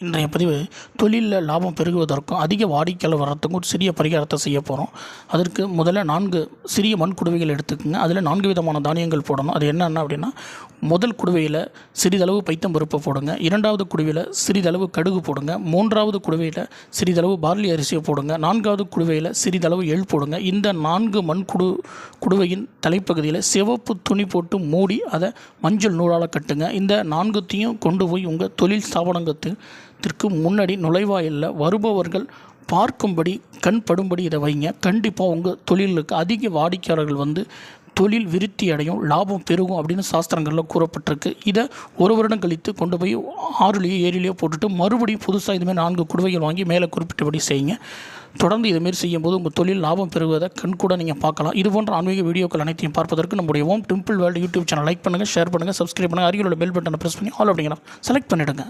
இன்றைய பதிவு தொழிலில் லாபம் பெருகுவதற்கும் அதிக வாடிக்கையாளர் வர்றதுக்கும் ஒரு சிறிய பரிகாரத்தை செய்ய போகிறோம். அதற்கு முதல்ல 4 சிறிய மண் குடுவைகள் எடுத்துக்கோங்க. அதில் 4 விதமான தானியங்கள் போடணும். அது என்னென்ன அப்படின்னா, முதல் குடுவையில் சிறிதளவு பைத்தம்பருப்பை போடுங்க. 2வது குடுவையில் சிறிதளவு கடுகு போடுங்க. 3வது குடுவையில் சிறிதளவு பார்லி அரிசியை போடுங்க. 4வது குடுவையில் சிறிதளவு எள் போடுங்க. இந்த 4 மண் குடுவையின் தலைப்பகுதியில் சிவப்பு துணி போட்டு மூடி அதை மஞ்சள் நூலால் கட்டுங்க. இந்த 4த்தையும் கொண்டு போய் உங்கள் தொழில் ஸ்தாபனத்திற்கு முன்னாடி நுழைவாயிலில் வருபவர்கள் பார்க்கும்படி கண் படும்படி இதை வைங்க. கண்டிப்பாக உங்கள் தொழிலுக்கு அதிக வாடிக்கையாளர்கள் தொழில் விருத்தி அடையும், லாபம் பெருகும் அப்படின்னு சாஸ்திரங்களில் கூறப்பட்டிருக்கு. இதை ஒரு வருடம் கழித்து கொண்டு போய் 6லேயோ 7லேயோ போட்டுட்டு மறுபடியும் புதுசாக இதுமாதிரி 4 குடுவைகள் வாங்கி மேலே குறிப்பிட்டபடி செய்யுங்க. தொடர்ந்து இதுமாரி செய்யும்போது உங்கள் தொழில் லாபம் பெறுவதை கண்கூட நீங்கள் பார்க்கலாம். இது போன்ற ஆன்மீக வீடியோக்கள் அனைத்தையும் பார்ப்பதற்கு நம்முடைய Om Temple World YouTube channel like பண்ணுங்கள், ஷேர் பண்ணுங்கள், சப்ஸ்கிரைப் பண்ணுங்கள். அருகில் உள்ள பெல் பட்டனை ப்ரெஸ் பண்ணி ஆல் அப்படிங்கிற செலக்ட் பண்ணிவிடுங்க.